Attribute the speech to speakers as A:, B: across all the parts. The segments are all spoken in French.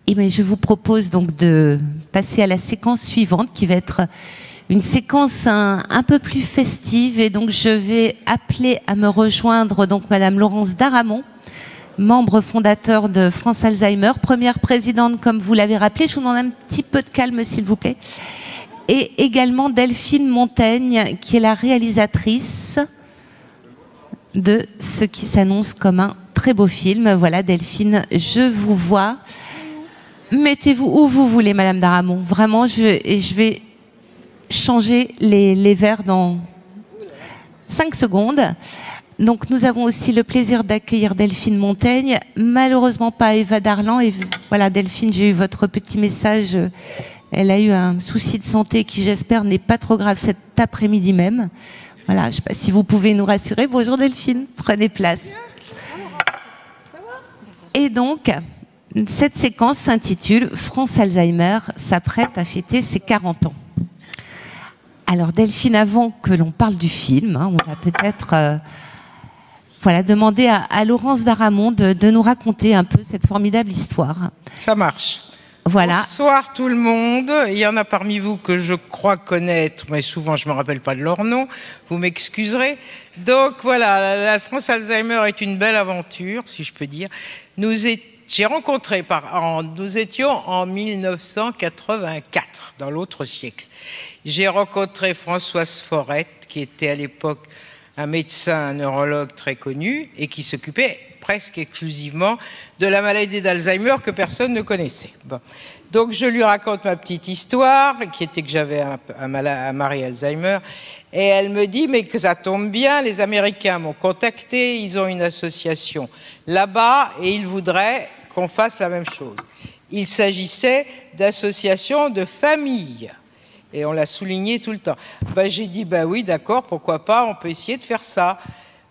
A: Et bien, je vous propose donc de passer à la séquence suivante qui va être une séquence un peu plus festive. Et donc, je vais appeler à me rejoindre donc Madame Laurence Darramon, membre fondateur de France Alzheimer, première présidente, comme vous l'avez rappelé. Je vous demande un petit peu de calme, s'il vous plaît. Et également Delphine Montaigne, qui est la réalisatrice de ce qui s'annonce comme un très beau film. Voilà, Delphine, je vous vois. Mettez-vous où vous voulez, Madame Darramon. Vraiment, je vais changer les verres dans 5 secondes. Donc, nous avons aussi le plaisir d'accueillir Delphine Montaigne. Malheureusement, pas Eva Darlan. Et voilà, Delphine, j'ai eu votre petit message. Elle a eu un souci de santé qui, j'espère, n'est pas trop grave cet après-midi même. Voilà, je ne sais pas si vous pouvez nous rassurer. Bonjour Delphine, prenez place. Et donc, cette séquence s'intitule « France Alzheimer s'apprête à fêter ses 40 ans ». Alors Delphine, avant que l'on parle du film, on va peut-être voilà, demander à Laurence Darramon de nous raconter un peu cette formidable histoire.
B: Ça marche.
A: Voilà.
B: Bonsoir tout le monde. Il y en a parmi vous que je crois connaître, mais souvent je ne me rappelle pas de leur nom. Vous m'excuserez. Donc voilà, la France Alzheimer est une belle aventure, si je peux dire. J'ai rencontré, nous étions en 1984, dans l'autre siècle. J'ai rencontré Françoise Forette, qui était à l'époque un médecin, un neurologue très connu, et qui s'occupait presque exclusivement de la maladie d'Alzheimer que personne ne connaissait. Bon. Donc je lui raconte ma petite histoire, qui était que j'avais un mari Alzheimer, et elle me dit, mais que ça tombe bien, les Américains m'ont contacté, ils ont une association là-bas, et ils voudraient qu'on fasse la même chose. Il s'agissait d'associations de familles. Et on l'a souligné tout le temps. Ben, j'ai dit, ben oui, d'accord, pourquoi pas, on peut essayer de faire ça.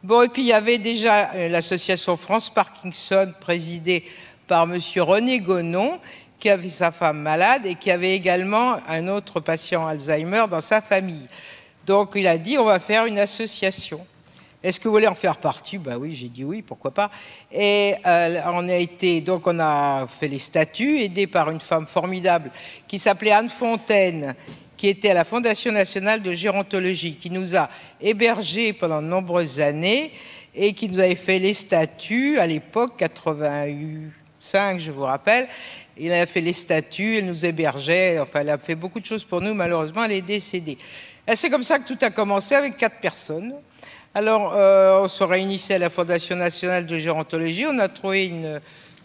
B: Bon, et puis il y avait déjà l'association France Parkinson, présidée par monsieur René Gonon, qui avait sa femme malade et qui avait également un autre patient Alzheimer dans sa famille. Donc il a dit, on va faire une association. Est-ce que vous voulez en faire partie? Ben oui, j'ai dit oui, pourquoi pas. Et on a fait les statuts, aidés par une femme formidable qui s'appelait Anne Fontaine, qui était à la Fondation nationale de gérontologie, qui nous a hébergés pendant de nombreuses années et qui nous avait fait les statuts à l'époque, 85, je vous rappelle. Il a fait les statuts, elle nous hébergeait, enfin, elle a fait beaucoup de choses pour nous. Malheureusement, elle est décédée. Et c'est comme ça que tout a commencé avec 4 personnes. Alors, on se réunissait à la Fondation nationale de gérontologie. On a trouvé une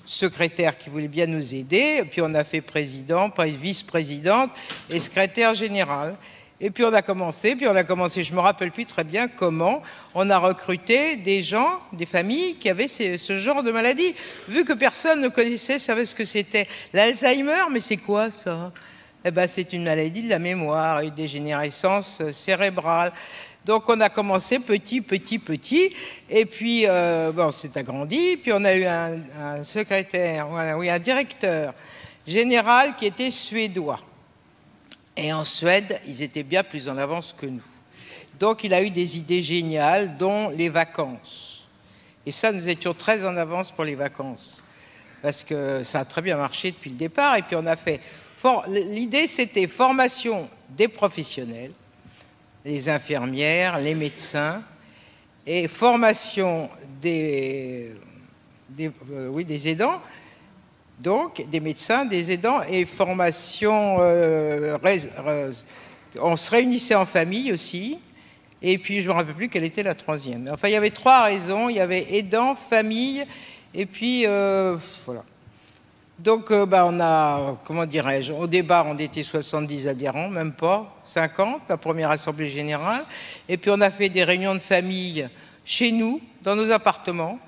B: secrétaire qui voulait bien nous aider, puis on a fait président, vice-présidente et secrétaire général. Et puis on a commencé, je me rappelle plus très bien comment, on a recruté des gens, des familles qui avaient ce genre de maladie. Vu que personne ne connaissait, savait ce que c'était l'Alzheimer, mais c'est quoi ça? Eh ben, c'est une maladie de la mémoire, une dégénérescence cérébrale. Donc on a commencé petit, et puis bon, c'est agrandi, puis on a eu un secrétaire, oui, un directeur général qui était suédois. Et en Suède, ils étaient bien plus en avance que nous. Donc il a eu des idées géniales, dont les vacances. Et ça, nous étions très en avance pour les vacances, parce que ça a très bien marché depuis le départ. Et puis on a fait... L'idée, c'était formation des professionnels, les infirmières, les médecins, et formation des aidants, donc des médecins, des aidants, et formation, on se réunissait en famille aussi, et puis je ne me rappelle plus quelle était la troisième. Enfin, il y avait 3 raisons, il y avait aidants, famille, et puis voilà. Donc, on a, comment dirais-je, au départ, on était 70 adhérents, même pas, 50, la première assemblée générale. Et puis, on a fait des réunions de famille chez nous, dans nos appartements,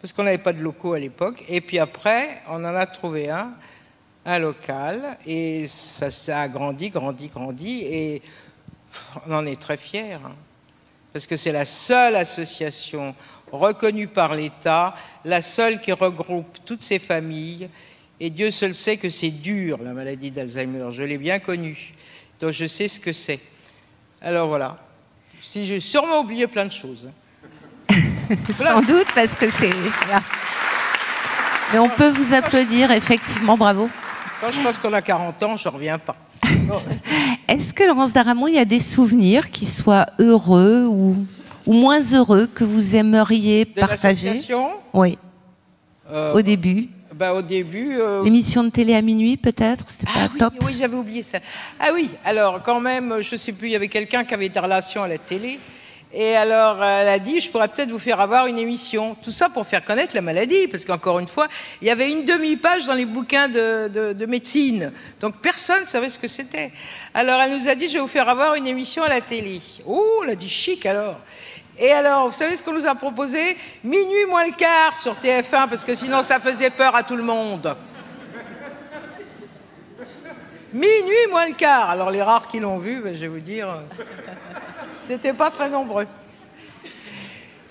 B: parce qu'on n'avait pas de locaux à l'époque. Et puis après, on en a trouvé un local, et ça a grandi, et on en est très fiers, hein, parce que c'est la seule association reconnue par l'État, la seule qui regroupe toutes ces familles. Et Dieu seul sait que c'est dur, la maladie d'Alzheimer. Je l'ai bien connue, donc je sais ce que c'est. Alors voilà. J'ai sûrement oublié plein de choses.
A: Sans doute, parce que c'est... Mais on peut vous applaudir, effectivement, bravo.
B: Quand je pense qu'on a 40 ans, je ne reviens pas. Bon.
A: Est-ce que, Laurence Darramon, il y a des souvenirs qui soient heureux ou moins heureux que vous aimeriez partager?
B: L'association ?
A: Oui. Au début.
B: Au début...
A: L'émission de télé à minuit, peut-être? C'était pas top?
B: Oui, j'avais oublié ça. Ah oui, alors quand même, je ne sais plus, il y avait quelqu'un qui avait des relations à la télé. Et alors, elle a dit, je pourrais peut-être vous faire avoir une émission. Tout ça pour faire connaître la maladie, parce qu'encore une fois, il y avait une demi-page dans les bouquins de médecine. Donc, personne ne savait ce que c'était. Alors, elle nous a dit, je vais vous faire avoir une émission à la télé. Oh, elle a dit chic, alors. Et alors, vous savez ce qu'on nous a proposé? Minuit moins le quart sur TF1, parce que sinon, ça faisait peur à tout le monde. Minuit moins le quart. Alors, les rares qui l'ont vu, je vais vous dire... C'était pas très nombreux.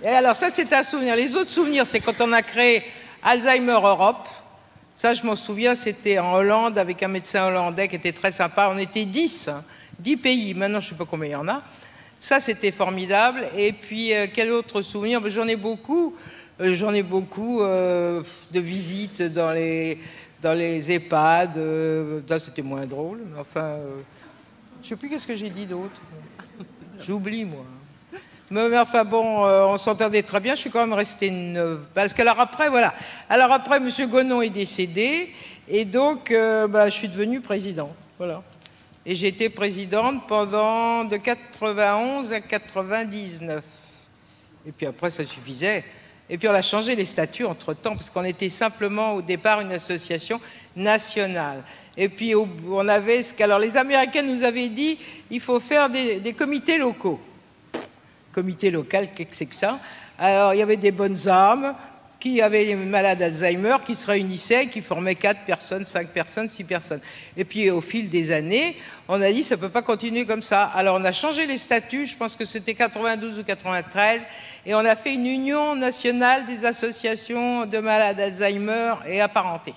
B: Et alors ça, c'est un souvenir. Les autres souvenirs, c'est quand on a créé Alzheimer Europe. Ça, je m'en souviens, c'était en Hollande avec un médecin hollandais qui était très sympa. On était 10 pays. Maintenant, je ne sais pas combien il y en a. Ça, c'était formidable. Et puis, quel autre souvenir? J'en ai beaucoup. J'en ai beaucoup de visites dans les EHPAD. Là, c'était moins drôle. Mais enfin, je ne sais plus qu'est-ce que j'ai dit d'autre. J'oublie, moi. Mais enfin bon, on s'entendait très bien. Je suis quand même restée neuve. Parce qu'alors après, voilà. Alors après, M. Gonon est décédé. Et donc, je suis devenue présidente. Voilà. Et j'ai été présidente pendant de 91 à 99. Et puis après, ça suffisait. Et puis on a changé les statuts entre-temps, parce qu'on était simplement au départ une association nationale. Et puis on avait ce qu'alors les Américains nous avaient dit, il faut faire des comités locaux. Comité local, qu'est-ce que c'est que ça? Alors il y avait des bonnes âmes qui avaient des malades d'Alzheimer, qui se réunissaient, qui formaient 4 personnes, 5 personnes, 6 personnes. Et puis au fil des années, on a dit ça ne peut pas continuer comme ça. Alors on a changé les statuts, je pense que c'était 92 ou 93, et on a fait une union nationale des associations de malades d'Alzheimer et apparentés.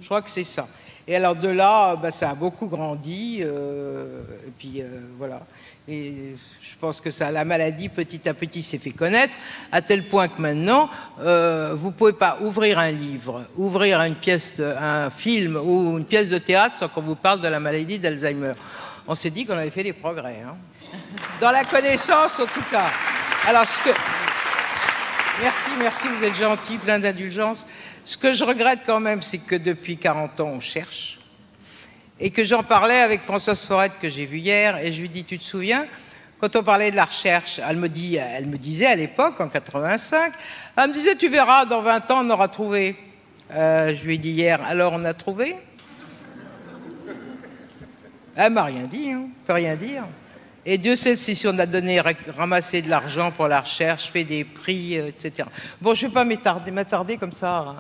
B: Je crois que c'est ça. Et alors de là, ça a beaucoup grandi, et puis voilà. Et je pense que ça, la maladie, petit à petit, s'est fait connaître, à tel point que maintenant, vous ne pouvez pas ouvrir un livre, ouvrir un film ou une pièce de théâtre sans qu'on vous parle de la maladie d'Alzheimer. On s'est dit qu'on avait fait des progrès, hein. Dans la connaissance, en tout cas. Alors, merci, vous êtes gentil, plein d'indulgence. Ce que je regrette quand même, c'est que depuis 40 ans, on cherche. Et que j'en parlais avec Françoise Forest, que j'ai vue hier, et je lui dis, tu te souviens, quand on parlait de la recherche, elle me disait à l'époque, en 85, elle me disait, tu verras, dans 20 ans, on aura trouvé. Je lui ai dit hier, alors on a trouvé? Elle m'a rien dit, hein, on peut rien dire. Et Dieu sait si on a ramassé de l'argent pour la recherche, fait des prix, etc. Bon, je ne vais pas m'attarder comme ça. Hein.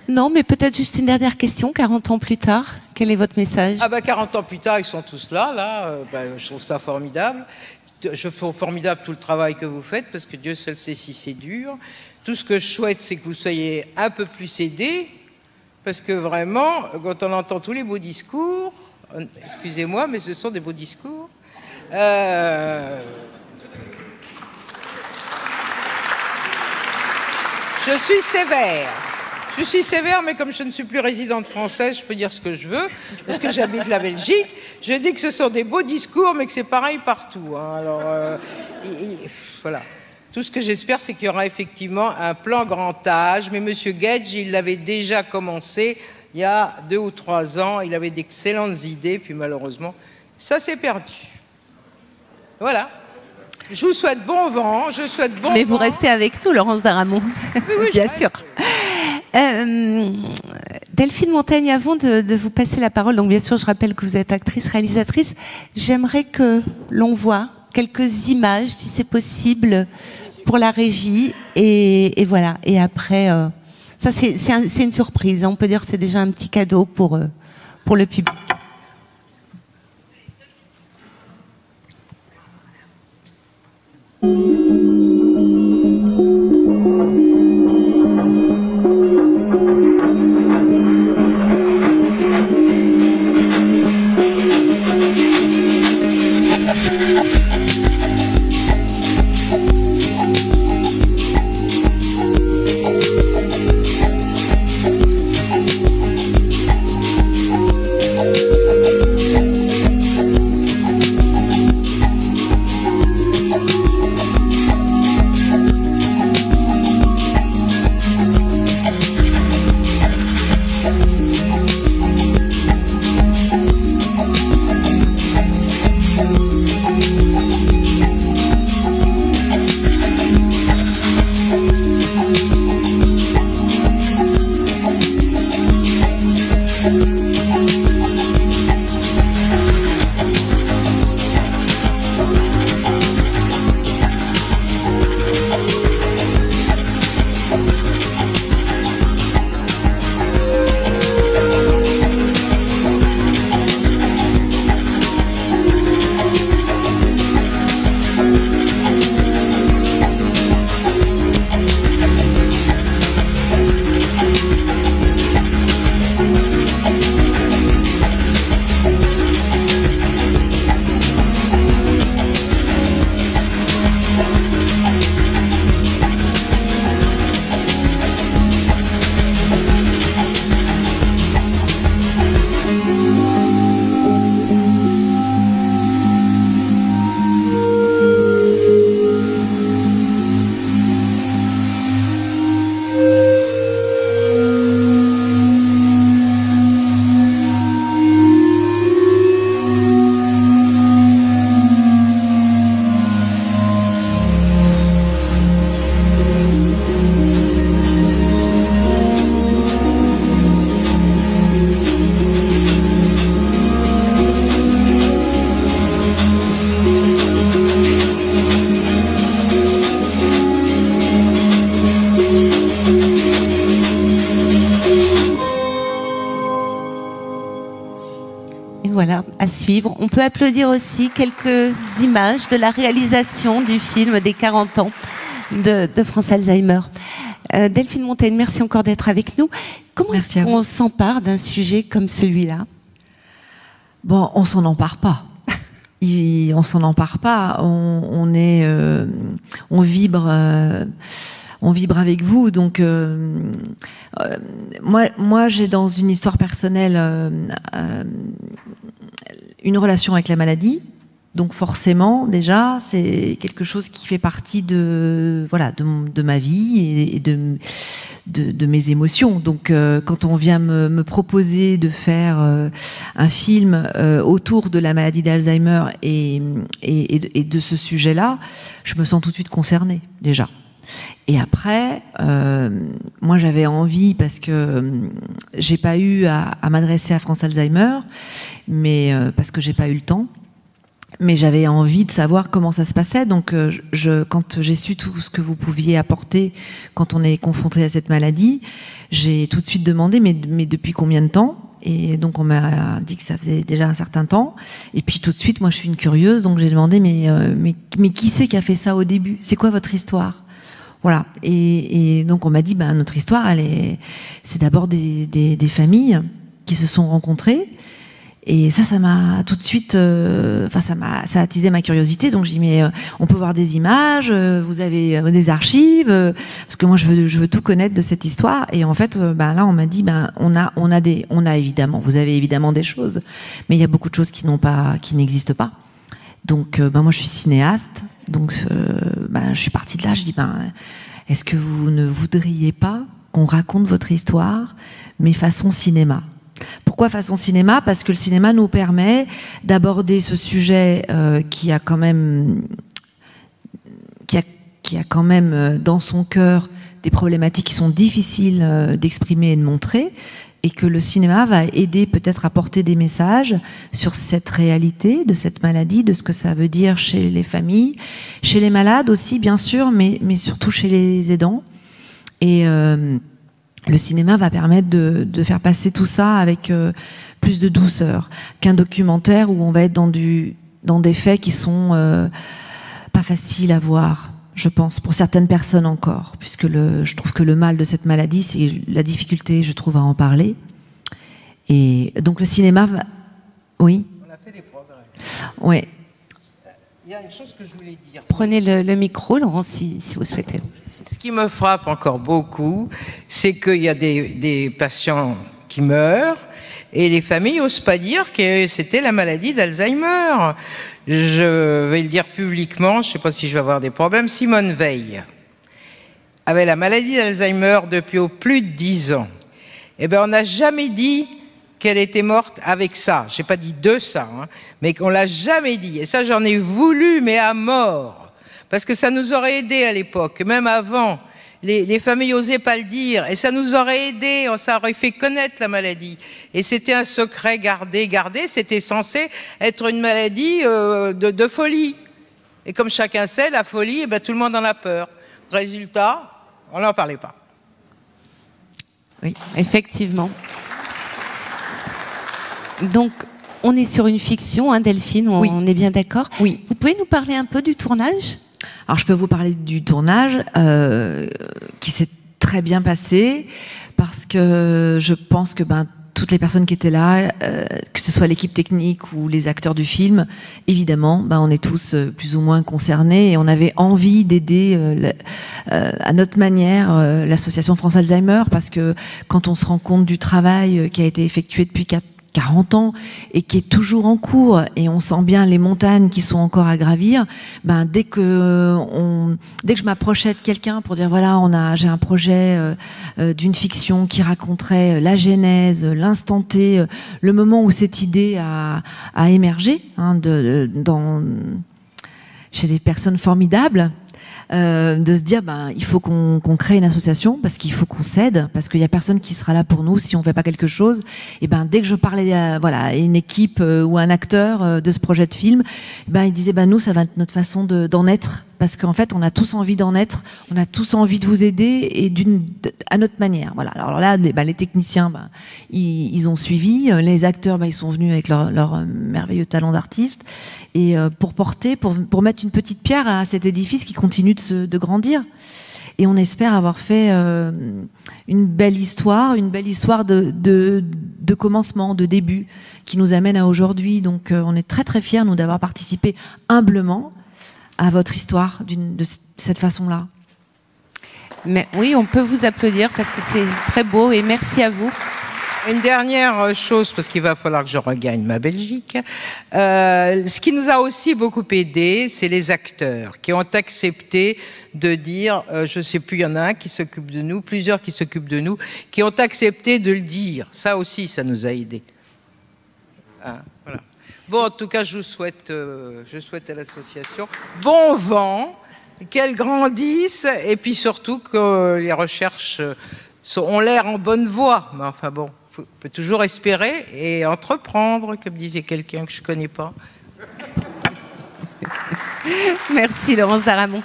A: Non, mais peut-être juste une dernière question, 40 ans plus tard, quel est votre message?
B: 40 ans plus tard, ils sont tous là. Je trouve ça formidable. Je trouve formidable tout le travail que vous faites, parce que Dieu seul sait si c'est dur. Tout ce que je souhaite, c'est que vous soyez un peu plus aidés, parce que vraiment, quand on entend tous les beaux discours, excusez-moi, mais ce sont des beaux discours, je suis sévère. Je suis sévère, mais comme je ne suis plus résidente française, je peux dire ce que je veux, parce que j'habite la Belgique. Je dis que ce sont des beaux discours, mais que c'est pareil partout. Hein. Alors, voilà. Tout ce que j'espère, c'est qu'il y aura effectivement un plan grand âge. Mais M. Gage, il l'avait déjà commencé il y a 2 ou 3 ans. Il avait d'excellentes idées, puis malheureusement, ça s'est perdu. Voilà. Je vous souhaite bon vent, je souhaite bon
A: Mais
B: vent.
A: vous restez avec nous, Laurence Darramon.
B: Oui,
A: bien sûr. Delphine Montaigne, avant de vous passer la parole, donc bien sûr, je rappelle que vous êtes actrice, réalisatrice, j'aimerais que l'on voit quelques images, si c'est possible, pour la régie, et voilà. Et après, ça c'est une surprise, on peut dire que c'est déjà un petit cadeau pour le public. voilà, à suivre. On peut applaudir aussi quelques images de la réalisation du film des 40 ans de France Alzheimer. Delphine Montaigne, merci encore d'être avec nous. Comment est-ce qu'on s'empare d'un sujet comme celui-là?
C: Bon, on s'en empare pas. On s'en empare pas. On vibre avec vous. Donc, moi, j'ai dans une histoire personnelle une relation avec la maladie. Donc forcément, déjà, c'est quelque chose qui fait partie de ma vie et de mes émotions. Donc quand on vient me proposer de faire un film autour de la maladie d'Alzheimer et de ce sujet-là, je me sens tout de suite concernée, déjà. Et après, moi j'avais envie, parce que j'ai pas eu à m'adresser à France Alzheimer, mais parce que j'ai pas eu le temps. Mais j'avais envie de savoir comment ça se passait. Donc, quand j'ai su tout ce que vous pouviez apporter quand on est confronté à cette maladie, j'ai tout de suite demandé, mais depuis combien de temps? Et donc, on m'a dit que ça faisait déjà un certain temps. Et puis, tout de suite, moi, je suis une curieuse, donc j'ai demandé, mais qui c'est qui a fait ça au début? C'est quoi votre histoire? Voilà. Et donc, on m'a dit, notre histoire, c'est d'abord des familles qui se sont rencontrées. Et ça m'a tout de suite, ça a attisé ma curiosité. Donc je dis, mais on peut voir des images, vous avez des archives, parce que moi je veux tout connaître de cette histoire. Et en fait, là on m'a dit, on a évidemment, vous avez évidemment des choses, mais il y a beaucoup de choses qui n'existent pas. Donc moi je suis cinéaste, donc je suis partie de là. Je dis, est-ce que vous ne voudriez pas qu'on raconte votre histoire, mais façon cinéma? Pourquoi façon cinéma? Parce que le cinéma nous permet d'aborder ce sujet qui a quand même dans son cœur des problématiques qui sont difficiles d'exprimer et de montrer, et que le cinéma va aider peut-être à porter des messages sur cette réalité de cette maladie, de ce que ça veut dire chez les familles, chez les malades aussi bien sûr, mais surtout chez les aidants. Et le cinéma va permettre de faire passer tout ça avec plus de douceur qu'un documentaire où on va être dans des faits qui sont pas faciles à voir, je pense, pour certaines personnes encore, puisque je trouve que le mal de cette maladie, c'est la difficulté, je trouve, à en parler. Et donc le cinéma va... Oui.
B: On a fait des progrès.
C: Oui.
B: Il y a une chose que je voulais dire.
A: Prenez le micro, Laurent, si vous souhaitez.
B: Ce qui me frappe encore beaucoup, c'est qu'il y a des patients qui meurent et les familles n'osent pas dire que c'était la maladie d'Alzheimer. Je vais le dire publiquement, je ne sais pas si je vais avoir des problèmes. Simone Veil avait la maladie d'Alzheimer depuis plus de 10 ans. Eh bien, on n'a jamais dit qu'elle était morte avec ça. Je n'ai pas dit de ça, mais qu'on ne l'a jamais dit. Et ça, j'en ai voulu, mais à mort. Parce que ça nous aurait aidé à l'époque, même avant. Les familles n'osaient pas le dire, et ça nous aurait aidé, ça aurait fait connaître la maladie. Et c'était un secret gardé, c'était censé être une maladie de folie. Et comme chacun sait, la folie, tout le monde en a peur. Résultat, on n'en parlait pas.
A: Oui, effectivement. Donc, on est sur une fiction, Delphine, on est bien d'accord?
C: Oui.
A: Vous pouvez nous parler un peu du tournage?
C: Alors, je peux vous parler du tournage qui s'est très bien passé, parce que je pense que toutes les personnes qui étaient là, que ce soit l'équipe technique ou les acteurs du film, évidemment, on est tous plus ou moins concernés, et on avait envie d'aider à notre manière l'association France Alzheimer, parce que quand on se rend compte du travail qui a été effectué depuis 40 ans et qui est toujours en cours, et on sent bien les montagnes qui sont encore à gravir, dès que je m'approchais de quelqu'un pour dire voilà, j'ai un projet d'une fiction qui raconterait la genèse, l'instant T, le moment où cette idée a émergé chez des personnes formidables, de se dire il faut qu'on crée une association, parce qu'il faut qu'on s'aide, parce qu'il y a personne qui sera là pour nous si on fait pas quelque chose. Et dès que je parlais à une équipe ou un acteur de ce projet de film, il disait nous, ça va être notre façon d'en être parce qu'en fait, on a tous envie d'en être, on a tous envie de vous aider et à notre manière. Voilà. Alors là, les techniciens, ils ont suivi, les acteurs, ils sont venus avec leur merveilleux talent d'artiste et pour mettre une petite pierre à cet édifice qui continue de grandir. Et on espère avoir fait une belle histoire de commencement, de début, qui nous amène à aujourd'hui. Donc on est très très fiers, nous, d'avoir participé humblement à votre histoire de cette façon-là.
A: Mais oui, on peut vous applaudir parce que c'est très beau et merci à vous.
B: Une dernière chose, parce qu'il va falloir que je regagne ma Belgique. Ce qui nous a aussi beaucoup aidé, c'est les acteurs qui ont accepté de dire, je sais plus, il y en a un qui s'occupe de nous, plusieurs qui s'occupent de nous, qui ont accepté de le dire. Ça aussi, ça nous a aidés. Ah, voilà. Bon, en tout cas, je souhaite à l'association bon vent, qu'elle grandisse, et puis surtout que les recherches ont l'air en bonne voie. Mais enfin bon. On peut toujours espérer et entreprendre, comme disait quelqu'un que je ne connais pas.
A: Merci Laurence Daramont.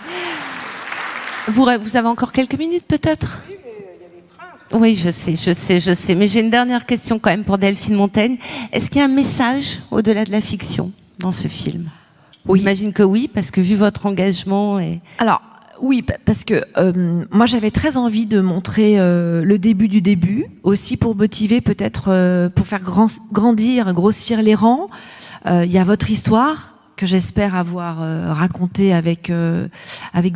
A: Vous avez encore quelques minutes peut-être?
B: Oui, mais il y a les trains.
A: Oui, je sais. Mais j'ai une dernière question quand même pour Delphine Montaigne. Est-ce qu'il y a un message au-delà de la fiction dans ce film?
C: Oui.
A: J'imagine que oui, parce que vu votre engagement...
C: Alors, oui, parce que moi j'avais très envie de montrer le début du début, aussi pour motiver peut-être, pour faire grossir les rangs. Il y a votre histoire que j'espère avoir racontée avec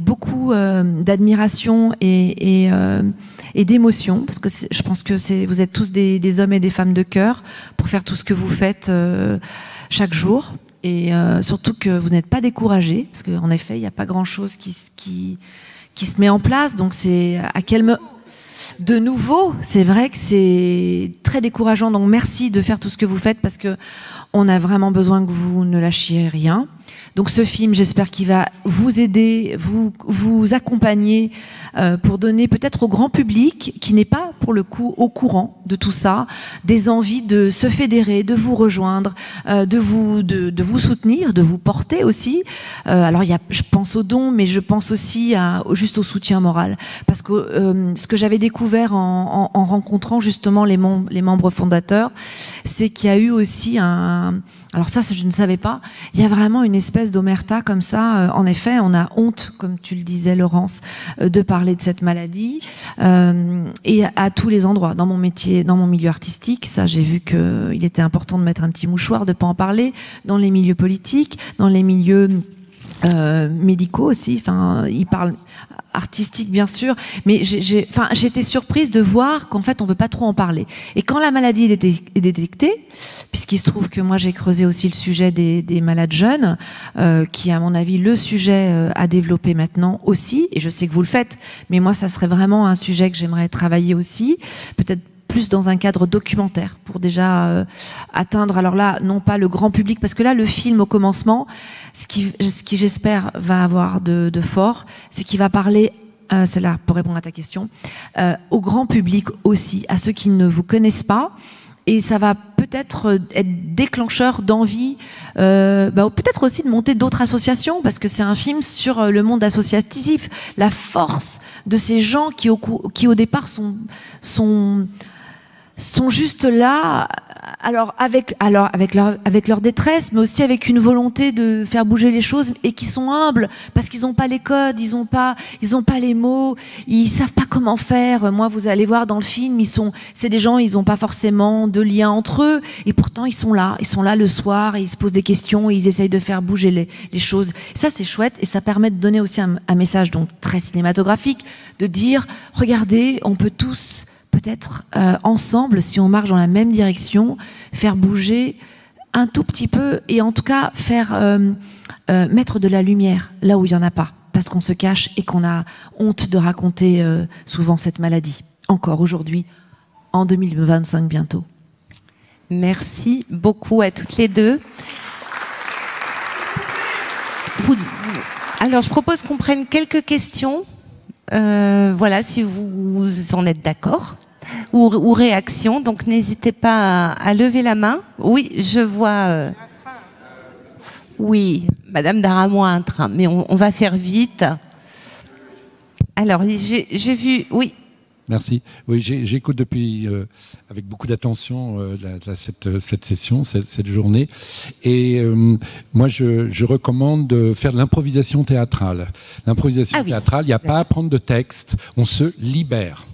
C: beaucoup d'admiration et d'émotion, parce que je pense que vous êtes tous des hommes et des femmes de cœur pour faire tout ce que vous faites chaque jour. Et surtout que vous n'êtes pas découragés, parce qu'en effet, il n'y a pas grand-chose qui se met en place. Donc c'est de nouveau, c'est vrai que c'est très décourageant. Donc merci de faire tout ce que vous faites, parce que on a vraiment besoin que vous ne lâchiez rien. Donc ce film, j'espère qu'il va vous aider, vous accompagner pour donner peut-être au grand public, qui n'est pas pour le coup au courant de tout ça, des envies de se fédérer, de vous rejoindre, de vous soutenir, de vous porter aussi. Alors je pense aux dons, mais je pense aussi juste au soutien moral, parce que ce que j'avais découvert en rencontrant justement les membres fondateurs, c'est qu'il y a eu aussi alors ça, je ne savais pas. Il y a vraiment une espèce d'omerta comme ça. En effet, on a honte, comme tu le disais, Laurence, de parler de cette maladie. Et à tous les endroits, dans mon métier, dans mon milieu artistique, ça, j'ai vu qu'il était important de mettre un petit mouchoir, de pas en parler. Dans les milieux politiques, dans les milieux médicaux aussi. Enfin, ils parlent artistique bien sûr, mais j'étais surprise de voir qu'en fait on veut pas trop en parler. Et quand la maladie est détectée, puisqu'il se trouve que moi j'ai creusé aussi le sujet des malades jeunes, qui est à mon avis le sujet à développer maintenant aussi, et je sais que vous le faites, mais moi ça serait vraiment un sujet que j'aimerais travailler aussi, peut-être plus dans un cadre documentaire, pour déjà atteindre, alors là, non pas le grand public, parce que là, le film, au commencement, ce qui j'espère, va avoir de fort, c'est qu'il va parler, c'est là, pour répondre à ta question, au grand public aussi, à ceux qui ne vous connaissent pas, et ça va peut-être être déclencheur d'envie, peut-être aussi de monter d'autres associations, parce que c'est un film sur le monde associatif, la force de ces gens qui au départ sont juste là, alors avec leur détresse, mais aussi avec une volonté de faire bouger les choses, et qui sont humbles parce qu'ils n'ont pas les codes, ils ont pas les mots, ils savent pas comment faire. Moi, vous allez voir dans le film, c'est des gens, ils ont pas forcément de lien entre eux, et pourtant ils sont là le soir, et ils se posent des questions, et ils essayent de faire bouger les choses. Ça, c'est chouette, et ça permet de donner aussi un message donc très cinématographique, de dire, regardez, on peut tous peut-être ensemble, si on marche dans la même direction, faire bouger un tout petit peu, et en tout cas faire mettre de la lumière là où il n'y en a pas, parce qu'on se cache et qu'on a honte de raconter souvent cette maladie, encore aujourd'hui, en 2025 bientôt.
A: Merci beaucoup à toutes les deux. Alors, je propose qu'on prenne quelques questions. Voilà, si vous en êtes d'accord, ou réaction, donc n'hésitez pas à lever la main. Oui, je vois. Oui, Madame Daramointre, mais on va faire vite. Alors, j'ai vu, oui.
D: Merci. Oui, j'écoute depuis avec beaucoup d'attention cette session, cette journée. Et moi, je recommande de faire de l'improvisation théâtrale. L'improvisation théâtrale, il n'y a pas à prendre de texte, on se libère.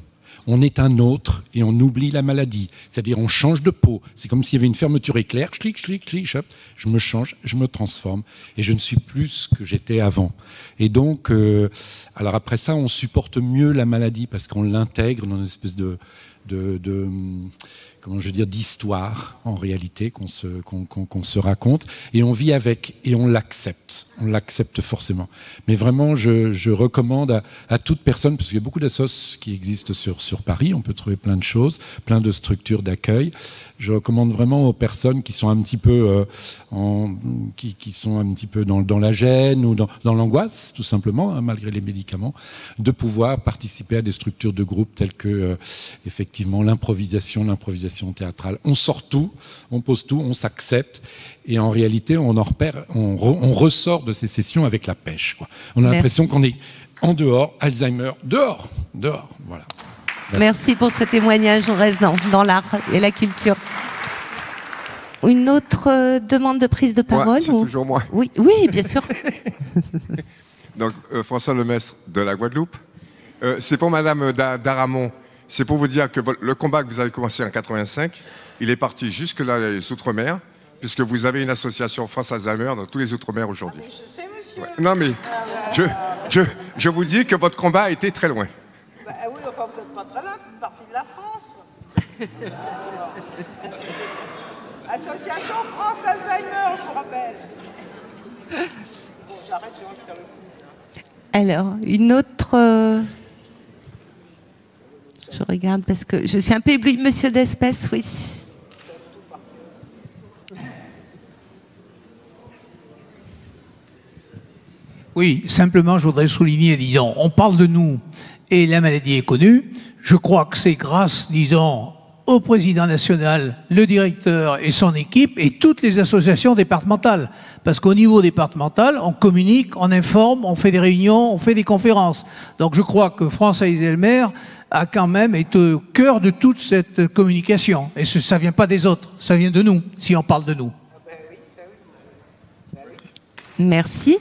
D: On est un autre et on oublie la maladie. C'est-à-dire on change de peau. C'est comme s'il y avait une fermeture éclair. Chlic, chlic, chlic, hop, je me change, je me transforme. Et je ne suis plus ce que j'étais avant. Et donc, alors après ça, on supporte mieux la maladie parce qu'on l'intègre dans une espèce comment je veux dire, d'histoire, en réalité, qu'on se raconte, et on vit avec, et on l'accepte forcément. Mais vraiment, je recommande à toute personne, parce qu'il y a beaucoup d'assos qui existent sur Paris, on peut trouver plein de choses, plein de structures d'accueil. Je recommande vraiment aux personnes qui sont un petit peu qui sont un petit peu dans la gêne ou dans l'angoisse, tout simplement, hein, malgré les médicaments, de pouvoir participer à des structures de groupe telles que effectivement l'improvisation théâtrale. On sort tout, on pose tout, on s'accepte, et en réalité, on ressort de ces sessions avec la pêche, quoi. On a l'impression qu'on est en dehors, Alzheimer, dehors, voilà.
A: Merci pour ce témoignage. On reste dans l'art et la culture. Une autre demande de prise de parole?
E: C'est toujours moi.
A: Oui, bien sûr.
E: Donc, François Lemestre de la Guadeloupe. C'est pour Madame Daramont. C'est pour vous dire que le combat que vous avez commencé en 85, il est parti jusque-là les Outre-mer, puisque vous avez une association France Alzheimer dans tous les Outre-mer aujourd'hui.
B: Je sais, monsieur.
E: Ouais. Non, mais je vous dis que votre combat a été très loin.
B: Bah, oui, enfin, vous n'êtes pas très loin, c'est une partie de la France. Association France Alzheimer, je vous rappelle. Bon, j'arrête, je vais faire le coup.
A: Alors, une autre... Je regarde parce que je suis un peu éblouie. Monsieur Despès, oui.
F: Oui, simplement, je voudrais souligner, disons, on parle de nous et la maladie est connue. Je crois que c'est grâce, disons, au président national, le directeur et son équipe et toutes les associations départementales. Parce qu'au niveau départemental, on communique, on informe, on fait des réunions, on fait des conférences. Donc je crois que France Alzheimer a quand même été au cœur de toute cette communication. Et ça vient pas des autres, ça vient de nous, si on parle de nous.
A: Merci.